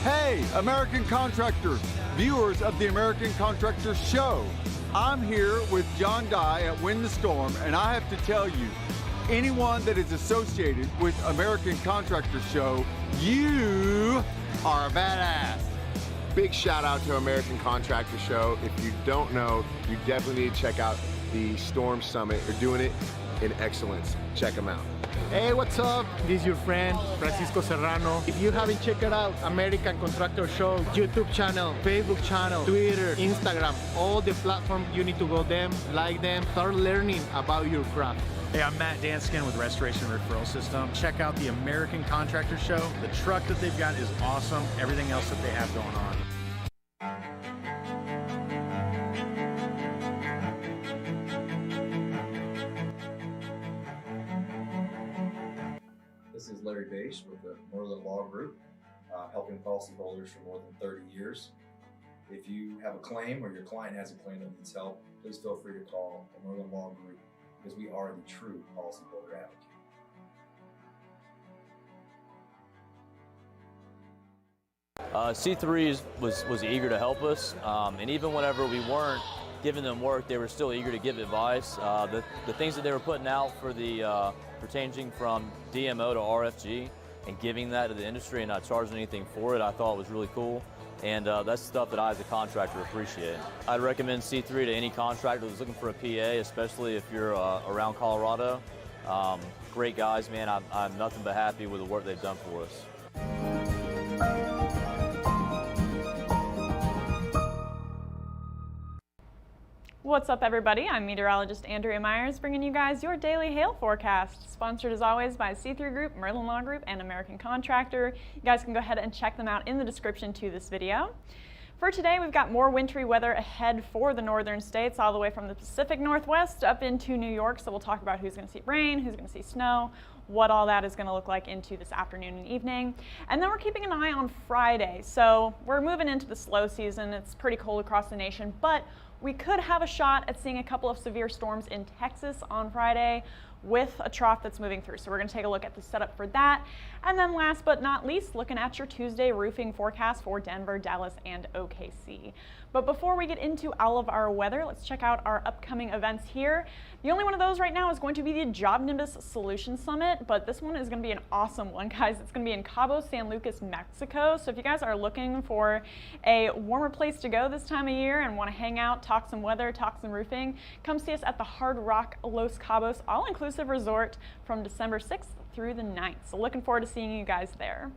Hey, American contractors, viewers of the American Contractor Show. I'm here with John Dye at Win the Storm, and I have to tell you, anyone that is associated with American Contractor Show, you are a badass. Big shout out to American Contractor Show. If you don't know, you definitely need to check out the Storm Summit. They're doing it in excellence. Check them out. Hey, what's up? This is your friend, Francisco Serrano. If you haven't checked it out, American Contractor Show, YouTube channel, Facebook channel, Twitter, Instagram, all the platforms, you need to go them, like them, start learning about your craft. Hey, I'm Matt Danskin with Restoration Referral System. Check out the American Contractor Show. The truck that they've got is awesome. Everything else that they have going on. This is Larry Bache with the Northern Law Group, helping policyholders for more than 30 years. If you have a claim or your client has a claim that needs help, please feel free to call the Northern Law Group because we are the true policyholder advocate. C3 was eager to help us, and even whenever we weren't giving them work, they were still eager to give advice. The things that they were putting out for the for changing from DMO to RFG and giving that to the industry and not charging anything for it, I thought was really cool. And that's stuff that I as a contractor appreciate. I'd recommend C3 to any contractor that's looking for a PA, especially if you're around Colorado. Great guys, man. I'm nothing but happy with the work they've done for us. What's up, everybody? I'm meteorologist Andrea Myers, bringing you guys your daily hail forecast, sponsored as always by C3 Group, Merlin Law Group, and American Contractor. You guys can go ahead and check them out in the description to this video. For today, we've got more wintry weather ahead for the northern states, all the way from the Pacific Northwest up into New York. So we'll talk about who's going to see rain, who's going to see snow, what all that is going to look like into this afternoon and evening. And then we're keeping an eye on Friday. So we're moving into the slow season. It's pretty cold across the nation, but we could have a shot at seeing a couple of severe storms in Texas on Friday with a trough that's moving through. So we're going to take a look at the setup for that. And then last but not least, looking at your Tuesday roofing forecast for Denver, Dallas, and OKC. But before we get into all of our weather, let's check out our upcoming events here. The only one of those right now is going to be the Job Nimbus Solutions Summit, but this one is going to be an awesome one, guys. It's going to be in Cabo San Lucas, Mexico. So if you guys are looking for a warmer place to go this time of year and want to hang out, talk some weather, talk some roofing, come see us at the Hard Rock Los Cabos All-Inclusive Resort from December 6th through the 9th. So looking forward to seeing you guys there.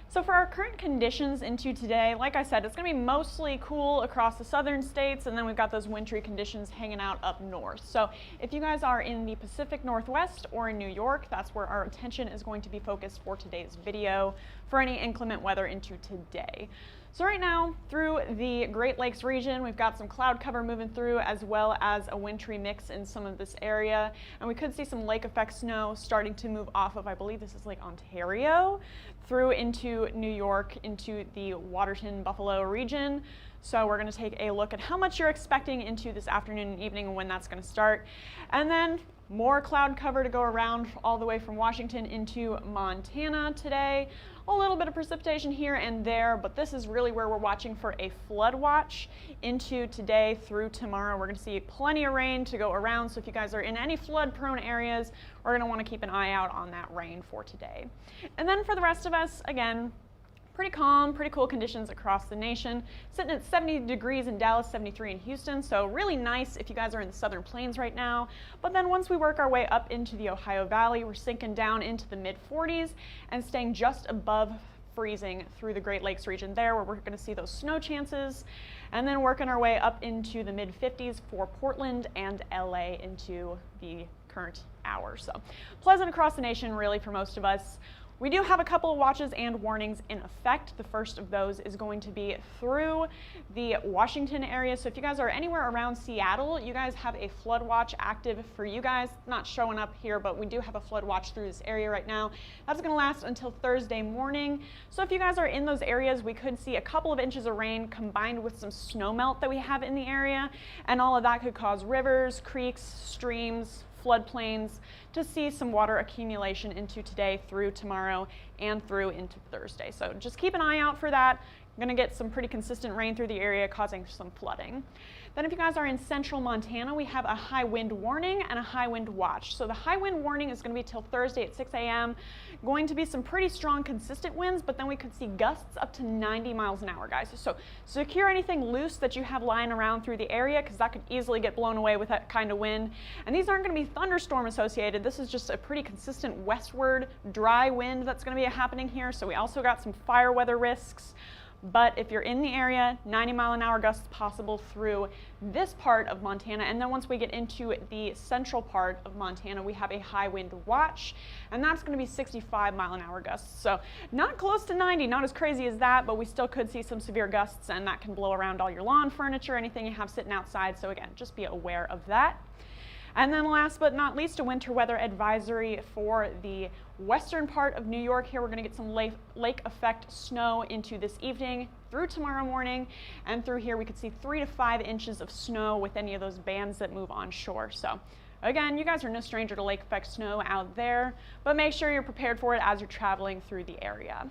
So for our current conditions into today, like I said, it's going to be mostly cool across the southern states, and then we've got those wintry conditions hanging out up north. So if you guys are in the Pacific Northwest or in New York, that's where our attention is going to be focused for today's video for any inclement weather into today. So right now, through the Great Lakes region, we've got some cloud cover moving through, as well as a wintry mix in some of this area. And we could see some lake effect snow starting to move off of, I believe this is Lake Ontario, through into New York, into the Waterton, Buffalo region. So we're going to take a look at how much you're expecting into this afternoon and evening and when that's going to start. And then more cloud cover to go around all the way from Washington into Montana today. A little bit of precipitation here and there, but this is really where we're watching for a flood watch into today through tomorrow. We're going to see plenty of rain to go around, so if you guys are in any flood prone areas, we're going to want to keep an eye out on that rain for today. And then for the rest of us, again, pretty calm, pretty cool conditions across the nation. Sitting at 70 degrees in Dallas, 73 in Houston, so really nice if you guys are in the southern plains right now. But then once we work our way up into the Ohio Valley, we're sinking down into the mid-40s and staying just above freezing through the Great Lakes region there, where we're going to see those snow chances, and then working our way up into the mid-50s for Portland and LA into the current hour. So pleasant across the nation really for most of us. We do have a couple of watches and warnings in effect. The first of those is going to be through the Washington area. So if you guys are anywhere around Seattle, you guys have a flood watch active for you guys. Not showing up here, but we do have a flood watch through this area right now. That's going to last until Thursday morning. So if you guys are in those areas, we could see a couple of inches of rain combined with some snow melt that we have in the area. And all of that could cause rivers, creeks, streams, floodplains to see some water accumulation into today through tomorrow and through into Thursday. So just keep an eye out for that. You're going to get some pretty consistent rain through the area, causing some flooding. Then if you guys are in central Montana, we have a high wind warning and a high wind watch. So the high wind warning is going to be till Thursday at 6 a.m. Going to be some pretty strong consistent winds, but then we could see gusts up to 90 miles an hour, guys. So secure anything loose that you have lying around through the area, because that could easily get blown away with that kind of wind. And these aren't going to be thunderstorm associated. This is just a pretty consistent westward dry wind that's going to be happening here. So we also got some fire weather risks. But if you're in the area, 90-mile-an-hour gusts possible through this part of Montana. And then once we get into the central part of Montana, we have a high wind watch, and that's going to be 65-mile-an-hour gusts. So not close to 90, not as crazy as that, but we still could see some severe gusts, and that can blow around all your lawn furniture, anything you have sitting outside. So again, just be aware of that. And then last but not least, a winter weather advisory for the western part of New York. Here we're going to get some lake effect snow into this evening through tomorrow morning, and through here we could see 3 to 5 inches of snow with any of those bands that move onshore. So again, you guys are no stranger to lake effect snow out there, but make sure you're prepared for it as you're traveling through the area.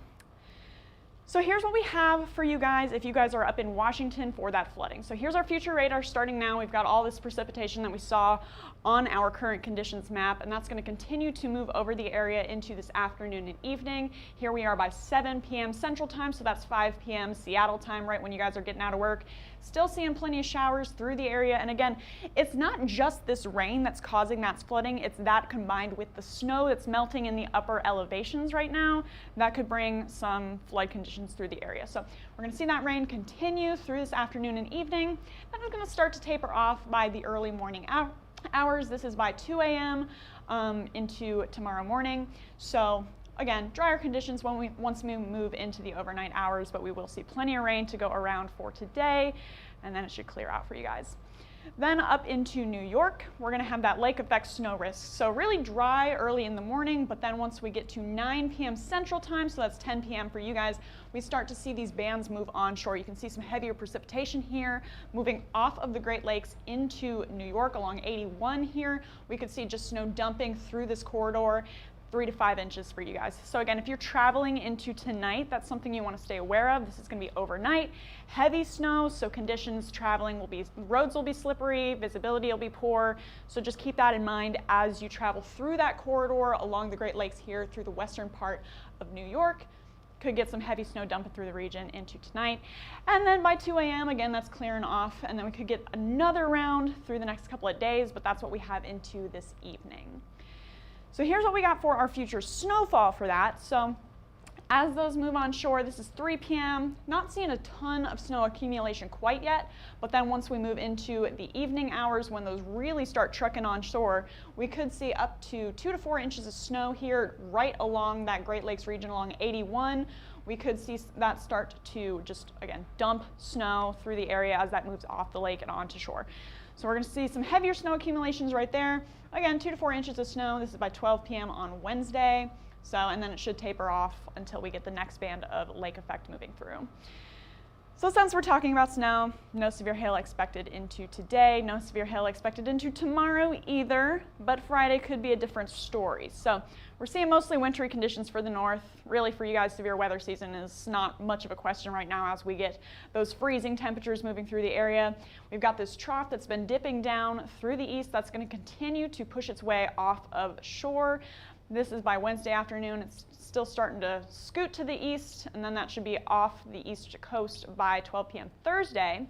So here's what we have for you guys if you guys are up in Washington for that flooding. So here's our future radar starting now. We've got all this precipitation that we saw on our current conditions map, and that's going to continue to move over the area into this afternoon and evening. Here we are by 7 p.m. Central Time, so that's 5 p.m. Seattle time, right when you guys are getting out of work. Still seeing plenty of showers through the area, and again, it's not just this rain that's causing that flooding, it's that combined with the snow that's melting in the upper elevations right now that could bring some flood conditions through the area. So we're going to see that rain continue through this afternoon and evening. Then it's going to start to taper off by the early morning hours. This is by 2 a.m. Into tomorrow morning. So again, drier conditions once we move into the overnight hours, but we will see plenty of rain to go around for today, and then it should clear out for you guys. Then up into New York, we're going to have that lake effect snow risk. So really dry early in the morning, but then once we get to 9 p.m. Central Time, so that's 10 p.m. for you guys, we start to see these bands move onshore. You can see some heavier precipitation here, moving off of the Great Lakes into New York along 81 here. We could see just snow dumping through this corridor. 3 to 5 inches for you guys. So again, if you're traveling into tonight, that's something you want to stay aware of. This is going to be overnight. Heavy snow, so conditions traveling will be, roads will be slippery, visibility will be poor. So just keep that in mind as you travel through that corridor along the Great Lakes here through the western part of New York. Could get some heavy snow dumping through the region into tonight. And then by 2 a.m., again, that's clearing off. And then we could get another round through the next couple of days, but that's what we have into this evening. So here's what we got for our future snowfall for that. So as those move on shore, this is 3 p.m. Not seeing a ton of snow accumulation quite yet, but then once we move into the evening hours when those really start trucking on shore, we could see up to 2 to 4 inches of snow here right along that Great Lakes region along 81. We could see that start to just, again, dump snow through the area as that moves off the lake and onto shore. So we're going to see some heavier snow accumulations right there. Again, 2 to 4 inches of snow. This is by 12 p.m. on Wednesday. So, and then it should taper off until we get the next band of lake effect moving through. So since we're talking about snow, no severe hail expected into today, no severe hail expected into tomorrow either, but Friday could be a different story. So we're seeing mostly wintry conditions for the north. Really for you guys, severe weather season is not much of a question right now as we get those freezing temperatures moving through the area. We've got this trough that's been dipping down through the east that's going to continue to push its way off of shore. This is by Wednesday afternoon. It's still starting to scoot to the east, and then that should be off the east coast by 12 p.m. Thursday.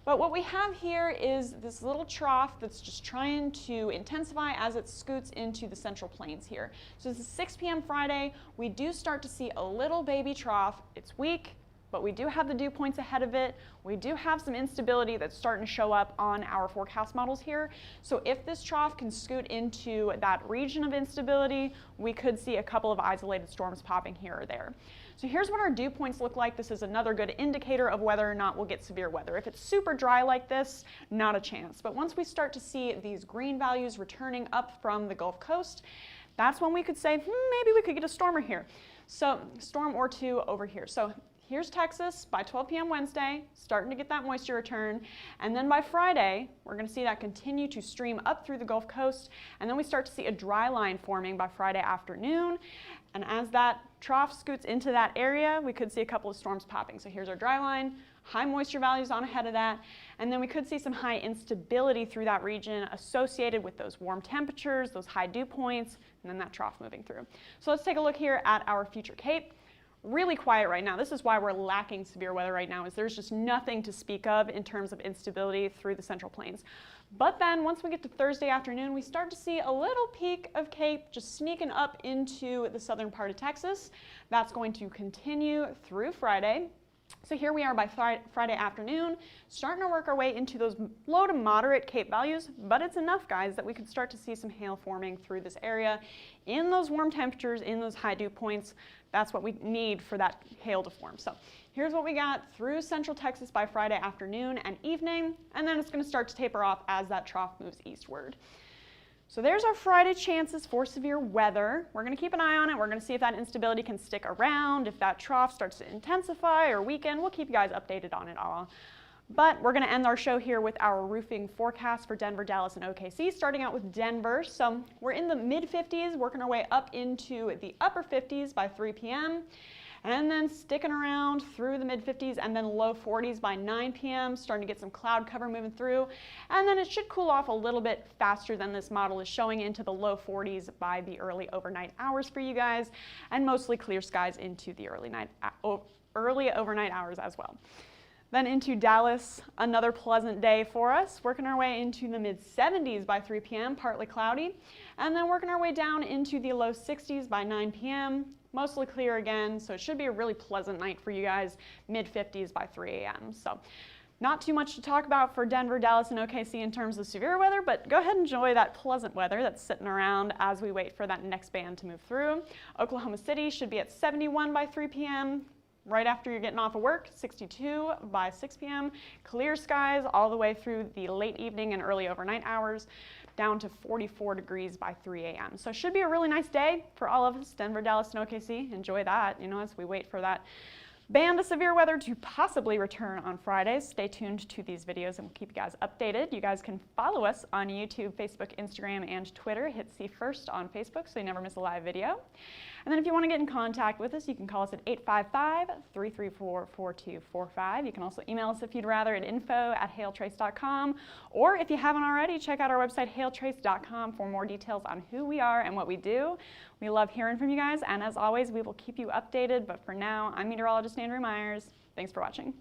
But what we have here is this little trough that's just trying to intensify as it scoots into the central plains here. So this is 6 p.m. Friday. We do start to see a little baby trough. It's weak, but we do have the dew points ahead of it. We do have some instability that's starting to show up on our forecast models here. So if this trough can scoot into that region of instability, we could see a couple of isolated storms popping here or there. So here's what our dew points look like. This is another good indicator of whether or not we'll get severe weather. If it's super dry like this, not a chance. But once we start to see these green values returning up from the Gulf Coast, that's when we could say, maybe we could get a storm or two over here. So here's Texas by 12 p.m. Wednesday, starting to get that moisture return. And then by Friday, we're going to see that continue to stream up through the Gulf Coast. And then we start to see a dry line forming by Friday afternoon. And as that trough scoots into that area, we could see a couple of storms popping. So here's our dry line, high moisture values on ahead of that. And then we could see some high instability through that region associated with those warm temperatures, those high dew points, and then that trough moving through. So let's take a look here at our future Cape. Really quiet right now. This is why we're lacking severe weather right now, is there's just nothing to speak of in terms of instability through the Central Plains. But then once we get to Thursday afternoon, we start to see a little peak of Cape just sneaking up into the southern part of Texas. That's going to continue through Friday. So here we are by Friday afternoon, starting to work our way into those low to moderate Cape values, but it's enough, guys, that we could start to see some hail forming through this area in those warm temperatures, in those high dew points. That's what we need for that hail to form. So here's what we got through central Texas by Friday afternoon and evening, and then it's going to start to taper off as that trough moves eastward. So there's our Friday chances for severe weather. We're going to keep an eye on it. We're going to see if that instability can stick around, if that trough starts to intensify or weaken. We'll keep you guys updated on it all. But we're going to end our show here with our roofing forecast for Denver, Dallas, and OKC, starting out with Denver. So we're in the mid-50s, working our way up into the upper 50s by 3 p.m., and then sticking around through the mid-50s and then low 40s by 9 p.m., starting to get some cloud cover moving through. And then it should cool off a little bit faster than this model is showing, into the low 40s by the early overnight hours for you guys, and mostly clear skies into the early overnight hours as well. Then into Dallas, another pleasant day for us, working our way into the mid-70s by 3 p.m., partly cloudy, and then working our way down into the low 60s by 9 p.m., mostly clear again, so it should be a really pleasant night for you guys, mid-50s by 3 a.m. So not too much to talk about for Denver, Dallas, and OKC in terms of severe weather, but go ahead and enjoy that pleasant weather that's sitting around as we wait for that next band to move through. Oklahoma City should be at 71 by 3 p.m., right after you're getting off of work, 62 by 6 p.m., clear skies all the way through the late evening and early overnight hours, down to 44 degrees by 3 a.m. So it should be a really nice day for all of us, Denver, Dallas, and OKC. Enjoy that, as we wait for that band of severe weather to possibly return on Fridays. Stay tuned to these videos and we'll keep you guys updated. You guys can follow us on YouTube, Facebook, Instagram, and Twitter. Hit See First on Facebook so you never miss a live video. And then if you want to get in contact with us, you can call us at 855-334-4245. You can also email us if you'd rather at info@hailtrace.com. Or if you haven't already, check out our website, hailtrace.com, for more details on who we are and what we do. We love hearing from you guys, and as always, we will keep you updated. But for now, I'm meteorologist Andrew Myers. Thanks for watching.